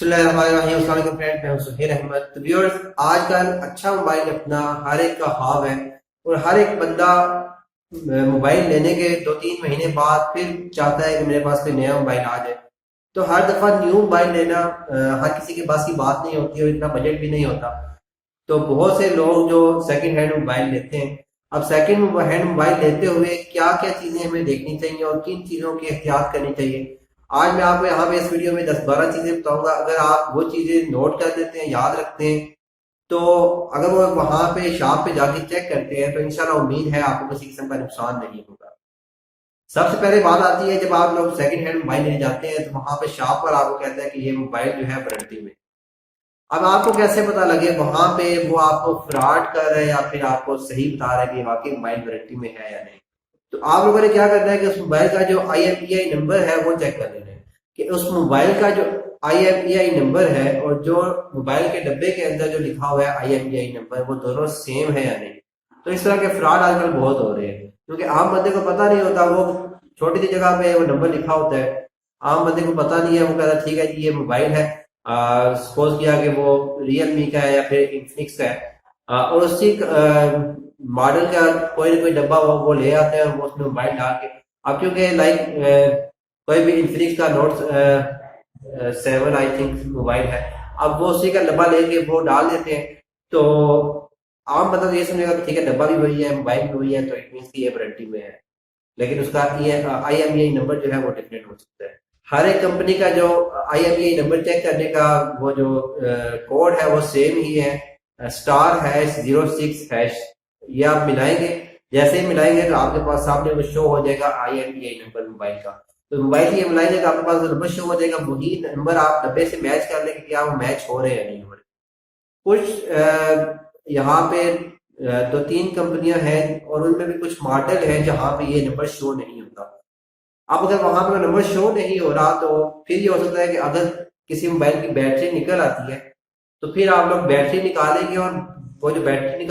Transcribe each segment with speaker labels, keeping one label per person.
Speaker 1: बिस्मिल्लाहिर्रहमानिर्रहीम। फ्रेंड, मैं हूं सुहेल अहमद। तो व्यूअर्स, आजकल अच्छा मोबाइल अपना हर एक का ख्वाब है और हर एक बंदा मोबाइल लेने के 2-3 महीने बाद फिर चाहता है कि मेरे पास कोई नया मोबाइल आ जाए। तो हर दफा न्यू मोबाइल लेना हर किसी के पास की बात नहीं होती और इतना बजट भी नहीं होता। तो बहुत से लोग जो सेकंड हैंड मोबाइल लेते हैं, अब सेकंड हैंड मोबाइल लेते हुए क्या क्या चीजें हमें देखनी चाहिए और किन चीजों की एहतियात करनी चाहिए, आज मैं आपको यहाँ पे इस वीडियो में 10-12 चीजें बताऊंगा। अगर आप वो चीजें नोट कर लेते हैं, याद रखते हैं, तो अगर वो वहां पे शॉप पे जाके चेक करते हैं तो इंशाल्लाह उम्मीद है आपको किसी किस्म का नुकसान नहीं होगा। सबसे पहले बात आती है, जब आप लोग सेकंड हैंड मोबाइल लेने जाते हैं तो वहां पे शॉप पर आपको कहता है कि ये मोबाइल जो है वारंटी में। अब आपको कैसे पता लगे वहां पे वो आपको फ्रॉड कर रहे हैं या फिर आपको सही बता रहे हैं कि वाकई मोबाइल वारंटी में है या नहीं। तो आप लोगों ने क्या करना है कि उस मोबाइल का जो IMEI नंबर है वो चेक कर लेना है कि उस मोबाइल का जो IMEI नंबर है और जो मोबाइल के डब्बे के अंदर जो लिखा हुआ है IMEI नंबर, वो दोनों सेम है या नहीं। तो इस तरह के फ्रॉड आजकल बहुत हो रहे हैं क्योंकि आम बंदे को पता नहीं होता। वो छोटी सी जगह पे वो नंबर लिखा होता है, आम बंदे को पता नहीं है। वो कहता है ठीक है जी ये मोबाइल है, सपोज किया कि वो रियलमी का है या फिर इन्फिनिक्स का है, और उसी मॉडल का कोई ना कोई डब्बा वो ले आते हैं और वो उसमें मोबाइल डाल के। अब क्योंकि कोई भी इन्फिनिक्स का नोट 7 आई थिंक मोबाइल है, अब वो उसी का डब्बा लेके वो डाल देते हैं। तो आम बंदा तो ये समझेगा कि ठीक है डब्बा भी वही है मोबाइल भी वही है तो इट मीन की ये वारंटी में है, लेकिन उसका IMEI नंबर जो है वो डिफरेंट हो सकता है। हर एक कंपनी का जो IMEI नंबर चेक करने का वो जो कोड है वो सेम ही है, *#06#। ये आप मिलाएंगे, जैसे ही मिलाएंगे तो आपके पास सामने वो शो हो जाएगा IMEI नंबर मोबाइल का। तो मोबाइल ये मिलाएंगे तो आपके पास नंबर शो हो जाएगा, वही नंबर आप डब्बे से मैच कर लेंगे कि क्या वो मैच हो रहे हैं या नहीं हो रहे। कुछ यहाँ पे 2-3 कंपनियां हैं और उनमें भी कुछ मॉडल हैं जहाँ पे ये नंबर शो नहीं होता। अब अगर वहां पर नंबर शो नहीं हो रहा तो फिर ये हो सकता है कि अगर किसी मोबाइल की बैटरी निकल आती है तो फिर आप लोग बैटरी निकालेंगे और वो जो बैटरी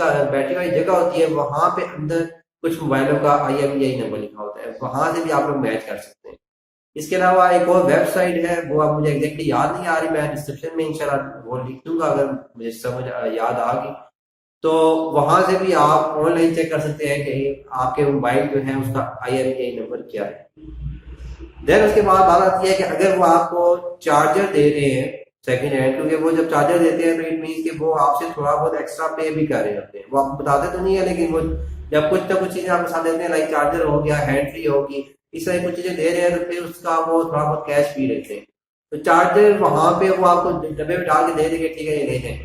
Speaker 1: वाली जगह होती है वहां पे अंदर कुछ मोबाइलों का IMEI नंबर लिखा होता है, वहां से भी आप लोग मैच कर सकते हैं। इसके अलावा एक और वेबसाइट है, वो अब मुझे एग्जैक्टली याद नहीं आ रही, मैं डिस्क्रिप्शन में इंशाल्लाह वो लिख दूंगा अगर मुझे समझ याद आ गई। तो वहां से भी आप ऑनलाइन चेक कर सकते हैं कि आपके मोबाइल जो है उसका IMEI नंबर क्या है। देन उसके बाद बात आती है कि अगर वो आपको चार्जर दे रहे हैं सेकंड हैंड, क्योंकि वो जब चार्जर देते हैं तो इट मीन कि वो आपसे थोड़ा बहुत एक्स्ट्रा पे भी कर रहे होते हैं। वो आपको बताते तो नहीं है, लेकिन वो जब कुछ ना कुछ चीजें आपको साथ देते हैं, लाइक चार्जर हो गया, हैंड फ्री होगी, इस तरह कुछ चीजें दे रहे हैं, तो फिर उसका वो थोड़ा बहुत कैश भी लेते हैं। तो चार्जर वहां पे वो आपको डब्बे में डाल के दे देंगे, ठीक है ये ले लें।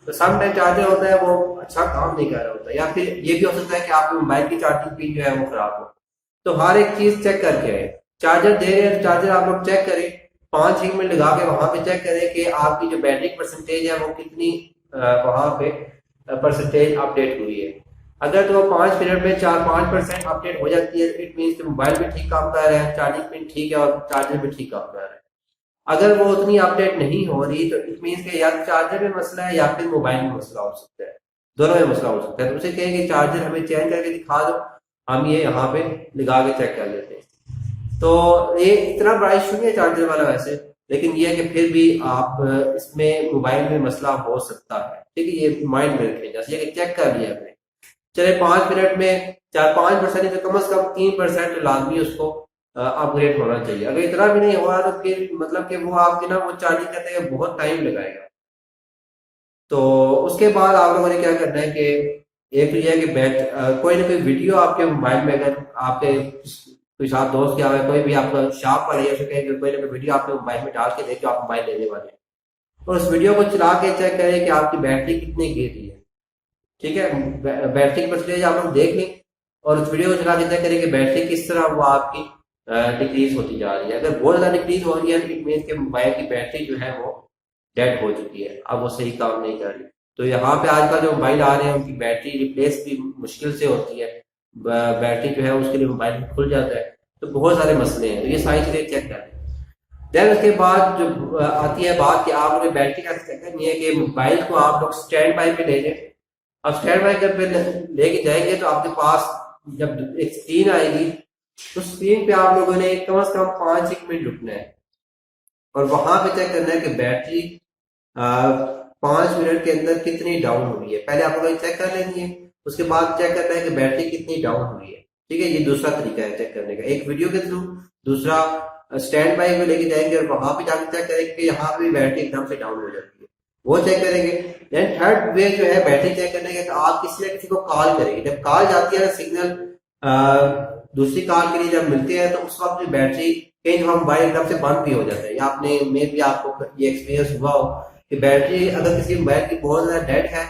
Speaker 1: तो सम टाइम चार्जर होता है वो अच्छा काम नहीं कर रहा होता, या फिर ये भी हो सकता है कि आपके मोबाइल की चार्जिंग पिन जो है वो खराब हो। तो हर एक चीज चेक करके आए। चार्जर दे रहे हैं तो चार्जर आप लोग चेक करें, 5-6 मिनट लगा के वहां पे चेक करें कि आपकी जो बैटरी परसेंटेज है वो कितनी वहां पे परसेंटेज अपडेट हुई है। अगर तो 5 मिनट में 4-5% अपडेट हो जाती है, इट मीन कि मोबाइल भी ठीक काम कर रहा है, चार्जिंग पिन ठीक है और चार्जर भी ठीक काम कर रहा है। अगर वो उतनी अपडेट नहीं हो रही तो इट मीन कि या तो चार्जर में मसला है या फिर मोबाइल में मसला हो सकता है, दोनों में मसला हो सकता है। तो उसे कहेंगे चार्जर हमें चेंज करके दिखा दो, हम ये यहाँ पे लगा के चेक कर लेते हैं। तो ये इतना बड़ा इशू नहीं है चार्जर वाला वैसे, लेकिन ये है कि फिर भी आप इसमें मोबाइल में मसला हो सकता है, ठीक है, ये माइंड में रखें। जैसे ये चेक कर लिया आपने, चले 5 मिनट में 4-5% तो कम से कम 3% लाजमी उसको अपग्रेड होना चाहिए। अगर इतना भी नहीं हो रहा तो फिर मतलब कि वो आपके ना वो चार्जिंग करने में बहुत टाइम लगाएगा। तो उसके बाद आप लोगों ने क्या करना है कि एक तो यह है कि कोई ना कोई वीडियो आपके मोबाइल में, अगर आपके कोई साथ दोस्त क्या है, कोई भी आपका शॉप पर है, कहेंगे कोई ना कोई वीडियो आपके मोबाइल में डाल के देखे आप मोबाइल लेने वाले हैं, और उस वीडियो को चला के चेक करें कि आपकी बैटरी कितनी गिर रही है। ठीक है, बैटरी की परसेंटेज आप लोग देख लें और उस वीडियो को चला के चेक करें कि बैटरी किस तरह वो आपकी डिक्रीज होती जा रही है। अगर बहुत ज्यादा डिक्रीज हो रही है तो इट मीन के मोबाइल की बैटरी जो है वो डेड हो चुकी है, अब वो सही काम नहीं कर रही। तो यहाँ पे आजकल जो मोबाइल आ रहे हैं उनकी बैटरी रिप्लेस भी मुश्किल से होती है, बैटरी जो है उसके लिए मोबाइल खुल जाता है। तो बहुत सारे मसले हैं, तो ये सारी चीजें चेक करें। देन उसके बाद जो आती है बात कि आप लोग बैटरी का चेक करनी है कि मोबाइल को आप लोग स्टैंड बाई पे ले जाए। अब स्टैंड बाई पे लेके जाएंगे तो आपके पास जब एक स्क्रीन आएगी तो स्क्रीन पे आप लोगों ने कम से कम 5-1 मिनट रुकना है। और वहां पे चेक करना है कि बैटरी 5 मिनट के अंदर कितनी डाउन हुई है। पहले आप लोगों को चेक कर लेनी है, उसके बाद चेक करना है कि बैटरी कितनी डाउन हुई है। ठीक है, ये दूसरा तरीका है चेक करने का, एक वीडियो के थ्रू। दूसरा स्टैंड बाई में लेके जाएंगे और वहां पे जाकर चेक करेंगे कि यहाँ पे बैटरी एकदम से डाउन हो जाती है, वो चेक करेंगे। देन थर्ड वे जो है बैटरी चेक करने का, आप किसी न किसी को कॉल करेंगे। जब कॉल जाती है ना, सिग्नल दूसरी कॉल के लिए जब मिलते हैं तो उस वक्त बैटरी कई दफा मोबाइल एकदम से बंद भी हो जाता है। या आपने में भी आपको ये एक्सपीरियंस हुआ हो कि बैटरी अगर किसी मोबाइल की बहुत ज्यादा डेड है,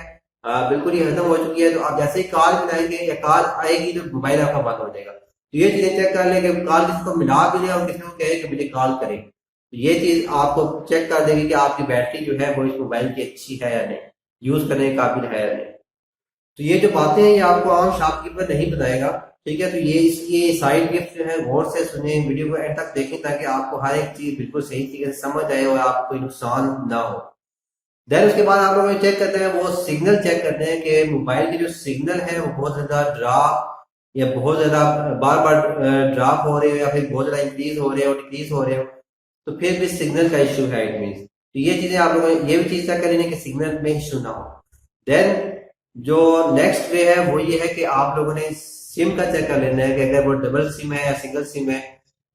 Speaker 1: बिल्कुल ही खत्म हो चुकी है, तो आप जैसे ही कॉल मिलाएंगे या कॉल आएगी तो मोबाइल आपका बंद हो जाएगा। तो ये चीजें चेक कर लें कि कॉल किसी को मिला भी लें और किसी को कहे कि मुझे कॉल करें, तो ये चीज आपको चेक कर देगी कि आपकी बैटरी जो है वो इस मोबाइल की अच्छी है या नहीं, यूज करने के काबिल है या नहीं। तो ये जो बातें हैं ये आपको आम शॉपकीपर नहीं बताएगा। ठीक है, तो ये इसकी साइड गिफ्ट जो है गौर से सुने, वीडियो को एंड तक देखें ताकि आपको हर एक चीज बिल्कुल सही तरीके से समझ आए और आपको कोई नुकसान ना हो। देन उसके बाद आप लोग चेक करते हैं, वो सिग्नल चेक करते हैं कि मोबाइल के जो सिग्नल है वो बहुत ज्यादा ड्रॉप या बहुत ज्यादा बार बार ड्रॉप हो रहे हो या फिर बहुत ज्यादा इंक्रीज हो रहे हो, डिक्रीज हो रहे हो, तो फिर भी सिग्नल का इश्यू है इट मीन। तो ये चीजें आप लोग ये भी चीज चेक करेंगे कि सिग्नल में इश्यू ना हो। देन जो नेक्स्ट वे है वो ये है कि आप लोगों ने सिम का चेक कर लेना है कि अगर वो डबल सिम है या सिंगल सिम है।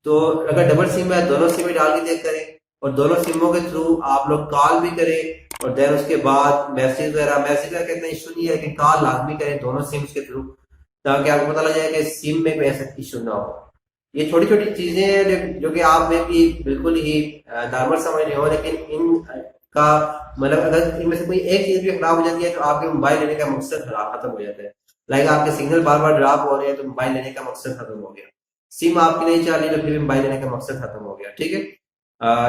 Speaker 1: तो अगर डबल सिम है दोनों सिम डाल के चेक करें और दोनों सिमों के थ्रू आप लोग कॉल भी करें और देन उसके बाद मैसेज का इतना इशू नहीं है, लेकिन कॉल लाजमी करें दोनों सिम्स के थ्रू, ताकि आपको पता लग जाए कि सिम में कोई ऐसा इशू ना हो। ये छोटी छोटी चीजें हैं जो कि आप में भी बिल्कुल ही नॉर्मल समझ रहे हो, लेकिन इनका मतलब अगर इनमें से कोई एक चीज भी खराब हो जाती है तो आपके मोबाइल लेने का मकसद खत्म हो जाता है। लाइक आपके सिग्नल बार बार ड्रॉप हो रहे हैं तो मोबाइल लेने का मकसद खत्म हो गया। सिम आपकी नहीं चल रही तो फिर भी मोबाइल लेने का मकसद खत्म हो गया। ठीक है,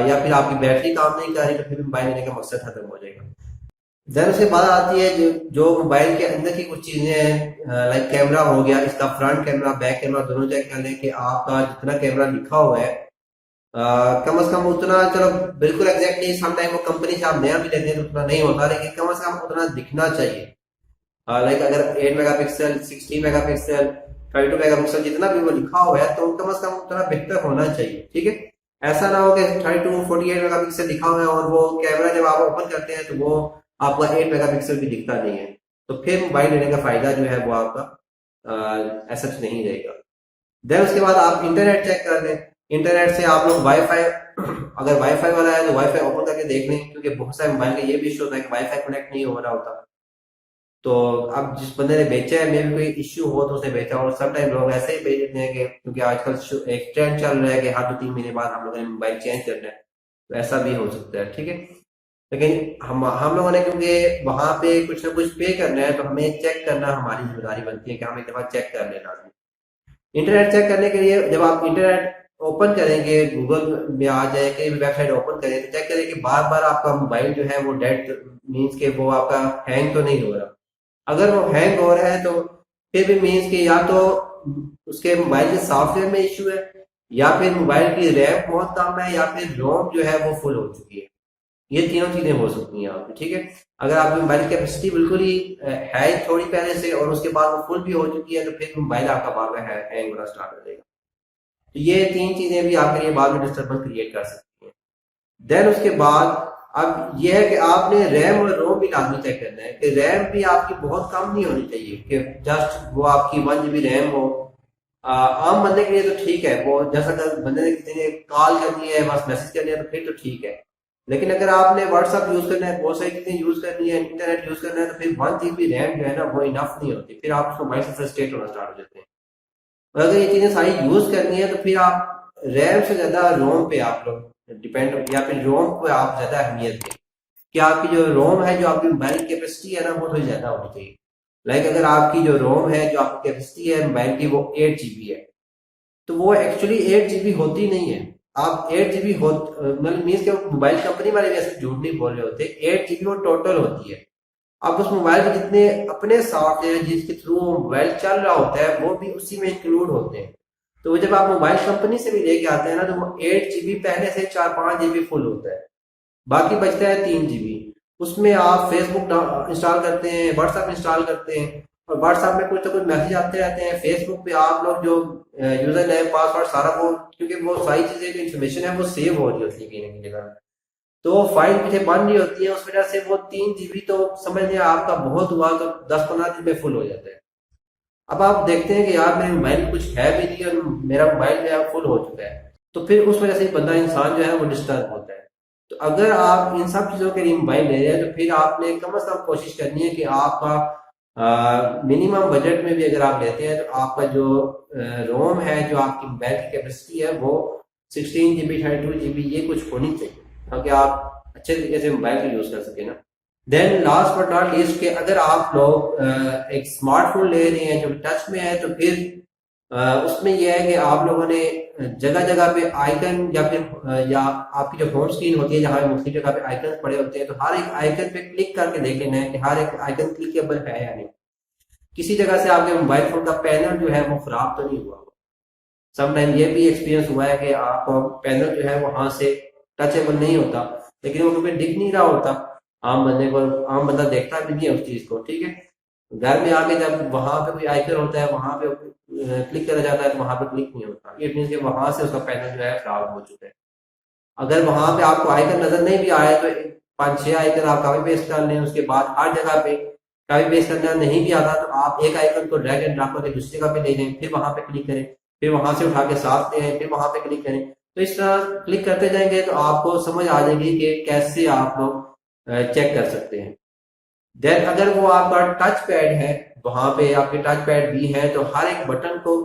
Speaker 1: या फिर आपकी बैटरी काम नहीं कर रही तो फिर भी मोबाइल लेने का मकसद खत्म हो जाएगा। देन उसके बाद आती है जो मोबाइल के अंदर की कुछ चीजें हैं, लाइक कैमरा हो गया, इसका फ्रंट कैमरा बैक कैमरा दोनों चेक कर लें कि आपका जितना कैमरा लिखा हुआ है कम से कम उतना, चलो बिल्कुल एग्जैक्ट नहीं, समटाइम वो कंपनी से आप नया भी लेते हैं तो उतना नहीं होता, लेकिन कम से कम उतना दिखना चाहिए। लाइक अगर 8 मेगापिक्सल 16 मेगापिक्सल 32 मेगापिक्सल जितना भी वो लिखा हुआ है तो कम से कम उतना बेहतर होना चाहिए। ठीक है, ऐसा ना हो कि 32 48 मेगापिक्सल लिखा हुआ है और वो कैमरा जब आप ओपन करते हैं तो वो आपका 8 मेगापिक्सल भी दिखता नहीं है, तो फिर मोबाइल लेने का फायदा जो है वो आपका ऐसा नहीं रहेगा। देन उसके बाद आप इंटरनेट चेक कर लें। इंटरनेट से आप लोग वाईफाई अगर वाईफाई वाला है तो वाईफाई ओपन करके देख लें, क्योंकि बहुत सारे मोबाइल का ये भी इशू होता है कि वाईफाई कनेक्ट नहीं हो रहा होता। तो अब जिस बंदे ने बेचा है, मे भी कोई इश्यू हो तो उसने बेचा, और सब टाइम लोग ऐसे ही बेच देते हैं कि क्योंकि आजकल एक ट्रेंड चल रहा है कि हर 2-3 महीने बाद हम लोगों ने मोबाइल चेंज करना है, तो ऐसा भी हो सकता है। ठीक है, लेकिन हम लोगों ने क्योंकि वहां पे कुछ ना कुछ पे करना है तो हमें चेक करना हमारी जिम्मेदारी बनती है कि हम एक दफा चेक कर लेना। इंटरनेट चेक करने के लिए जब आप इंटरनेट ओपन करेंगे, गूगल में आ जाए, कहीं भी वेबसाइट ओपन करें तो चेक करें कि बार बार आपका मोबाइल जो है वो डेड मीन्स के वो आपका हैंग तो नहीं हो रहा। अगर वो हैंग हो रहा है तो फिर भी मीन्स कि या तो उसके मोबाइल के सॉफ्टवेयर में इश्यू है, या फिर मोबाइल की रैम बहुत कम है, या फिर रोम जो है वो फुल हो चुकी है। ये तीनों चीजें हो सकती हैं आपकी। ठीक है, अगर आपकी मोबाइल की कैपेसिटी बिल्कुल ही है थोड़ी पहले से और उसके बाद वो फुल भी हो चुकी है तो फिर मोबाइल आपका बाद में हैंग होना स्टार्ट हो जाएगा। तो ये 3 चीजें भी आपके लिए बाद में डिस्टर्बेंस क्रिएट कर सकती हैं। देन उसके बाद अब ये है कि आपने रैम और रोम भी लाजमी चेक करना है कि रैम भी आपकी बहुत कम नहीं होनी चाहिए कि जस्ट वो आपकी 1 GB रैम हो। आम बंदे के लिए तो ठीक है, वो जैसा अगर बंदे ने किसी ने कॉल करनी है, बस मैसेज करनी है तो फिर तो ठीक है। लेकिन अगर आपने व्हाट्सएप यूज करना है, बहुत सारी चीजें यूज करनी है, इंटरनेट यूज करना है, तो फिर 1 GB रैम जो है ना वो इनफ नहीं होती, फिर आप उसको मोबाइल से फ्रस्ट्रेट होना स्टार्ट हो जाते हैं। और अगर ये चीजें सारी यूज करनी है तो फिर आप रैम से ज्यादा रोम पे आप लोग डिपेंड, या फिर रोम को आप ज्यादा अहमियत दें कि आपकी जो रोम है, जो आपकी मोबाइल की कैपेसिटी है ना वो थोड़ी ज्यादा होनी चाहिए। लाइक अगर आपकी जो रोम है, जो आपकी कैपेसिटी है मोबाइल की, वो 8 GB है, तो वो एक्चुअली 8 GB होती नहीं है। आप 8 GB हो मतलब मीन्स के मोबाइल कंपनी वाले भी ऐसे झूठ नहीं बोल रहे होते, 8 GB वो टोटल होती है। अब उस मोबाइल के जितने अपने सॉफ्टवेयर जिसके थ्रू मोबाइल चल रहा होता है वो भी उसी में इंक्लूड होते हैं। तो जब आप मोबाइल कंपनी से भी लेके आते हैं ना तो वो 8 GB पहले से 4-5 GB फुल होता है, बाकी बचता है 3 GB। उसमें आप फेसबुक इंस्टॉल करते हैं, व्हाट्सएप इंस्टॉल करते हैं, और व्हाट्सएप में कुछ तो कुछ मैसेज आते रहते हैं। फेसबुक पे आप लोग जो यूजर नेम पासवर्ड सारा वो, क्योंकि वो सारी चीजें जो इन्फॉर्मेशन है वो सेव हो रही होती है कहीं ना कहीं जगह, तो फाइल पीछे बन रही होती है, उस वजह से वो 3 GB तो समझ लिया आपका बहुत हुआ तो 10-15 दिन में फुल हो जाता है। अब आप देखते हैं कि यार मेरे मोबाइल में कुछ है भी नहीं और मेरा मोबाइल जो है फुल हो चुका है, तो फिर उस वजह से बंदा इंसान जो है वो डिस्टर्ब होता है। तो अगर आप इन सब चीज़ों के लिए मोबाइल ले रहे हैं तो फिर आपने कम से कम कोशिश करनी है कि आपका मिनिमम बजट में भी अगर आप लेते हैं तो आपका जो रोम है, जो आपकी मोबाइल की कैपेसिटी है वो 16 GB 32 GB ये कुछ होनी चाहिए, ताकि आप अच्छे तरीके से मोबाइल को यूज़ कर सके ना। Then last but not least के अगर आप लोग एक स्मार्टफोन ले रहे हैं जो टच में है, तो फिर उसमें यह है कि आप लोगों ने जगह जगह पे आइकन या फिर या आपकी जो होम स्क्रीन होती है जहाँ मुख्तलिफ जगह पे आइकन पड़े होते हैं, तो हर एक आइकन पे क्लिक करके देख लेना है कि हर एक आइकन क्लिकेबल है या नहीं, किसी जगह से आपके मोबाइल फोन का पैनल जो है वो खराब तो नहीं हुआ। समटाइम ये भी एक्सपीरियंस हुआ है कि आप पैनल जो है वहां से टचेबल नहीं होता, लेकिन वो कभी दिख नहीं रहा होता आम बंदे को, आम बंदा देखता भी नहीं है उस चीज को, ठीक है। घर में आके जब वहां पे कोई आइकन होता है वहां पे क्लिक करा जाता है तो वहां पे क्लिक नहीं होता, इट मीन कि वहां से उसका पैनल जो है खराब हो चुका है। अगर वहां पे आपको आइकन नजर नहीं भी आए तो 5-6 आइकन आप कभी पेस्ट कर लें, उसके बाद हर जगह पे कभी पेस्ट करना नहीं भी आता तो आप एक आइकन को ड्रैग एंड ड्रॉप करके दूसरी जगह पे ले जाएं, फिर वहां पे क्लिक करें, फिर वहां से उठा के साथ ले आए, फिर वहां पे क्लिक करें। तो इस तरह क्लिक करते जाएंगे तो आपको समझ आ जाएगी कि कैसे आप लोग चेक कर सकते हैं। देन अगर वो आपका टच पैड है, वहां पे आपके टच पैड भी है, तो हर एक बटन को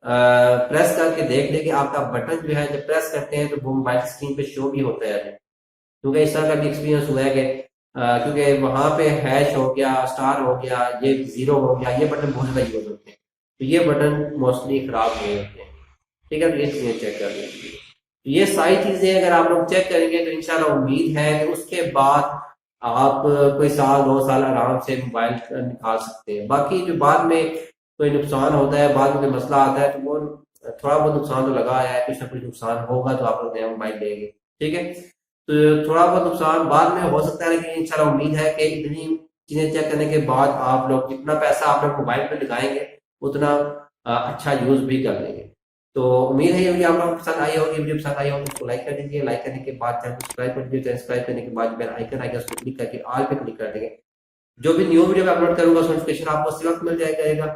Speaker 1: प्रेस करके देख ले कि आपका बटन जो है जब प्रेस करते हैं तो वो मोबाइल स्क्रीन पे शो भी होता है, क्योंकि इस तरह का भी एक्सपीरियंस हुआ है कि क्योंकि वहां पे हैश हो गया, स्टार हो गया, ये जीरो हो गया, ये बटन बहुत ज्यादा यूज होते हैं, तो ये बटन मोस्टली खराब हो जाते हैं, ठीक है। तो ये चीजें चेक कर लेंगे, ये सारी चीजें अगर आप लोग चेक करेंगे तो इंशाल्लाह उम्मीद है कि उसके बाद आप कोई 1-2 साल आराम से मोबाइल निकाल सकते हैं। बाकी जो बाद में कोई नुकसान होता है, बाद में कोई मसला आता है, तो वो थोड़ा बहुत नुकसान तो लगा है, कुछ ना कुछ नुकसान होगा तो आप लोग नया मोबाइल लेंगे, ठीक है। तो थोड़ा बहुत नुकसान बाद में हो सकता है, लेकिन इंशाल्लाह उम्मीद है कि इतनी चीजें चेक करने के बाद आप लोग जितना पैसा आप लोग मोबाइल पे लगाएंगे उतना अच्छा यूज भी कर लेंगे। तो उम्मीद है ये वीडियो आप लोगों को पसंद आई होगी। वीडियो पसंद आई होगी तो लाइक कर दीजिए, लाइक करने के बाद चैनल को सब्सक्राइब कर दीजिए, सब्सक्राइब करने के बाद बेल आइकन आएगा उसको क्लिक करके ऑल पे क्लिक कर देंगे, जो भी न्यू वीडियो मैं अपलोड करूंगा उसका नोटिफिकेशन आपको उसी वक्त मिल जाएगा।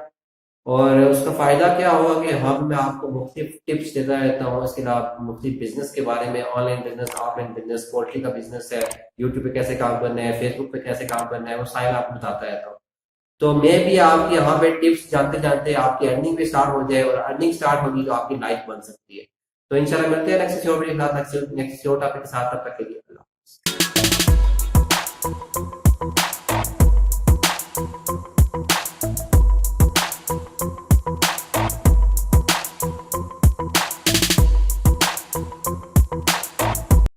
Speaker 1: और उसका फायदा क्या होगा कि हम मैं आपको मुख्तलिफ टिप्स देता रहता हूँ, इसके अलावा मुख्तलिफ बिजनेस के बारे में, online business, offline business, poultry का बिजनेस है, यूट्यूब पे कैसे काम करना है, फेसबुक पे कैसे काम करना है, वो सारा आपको बताता रहता हूँ। तो मैं भी आपकी यहाँ पे टिप्स जानते जानते आपकी अर्निंग भी स्टार्ट हो जाए, और अर्निंग स्टार्ट होगी तो आपकी लाइफ बन सकती है। तो इंशाल्लाह मिलते हैं नेक्स्ट टॉपिक के साथ, नेक्स्ट टॉपिक के साथ, तब तक के लिए अल्लाह।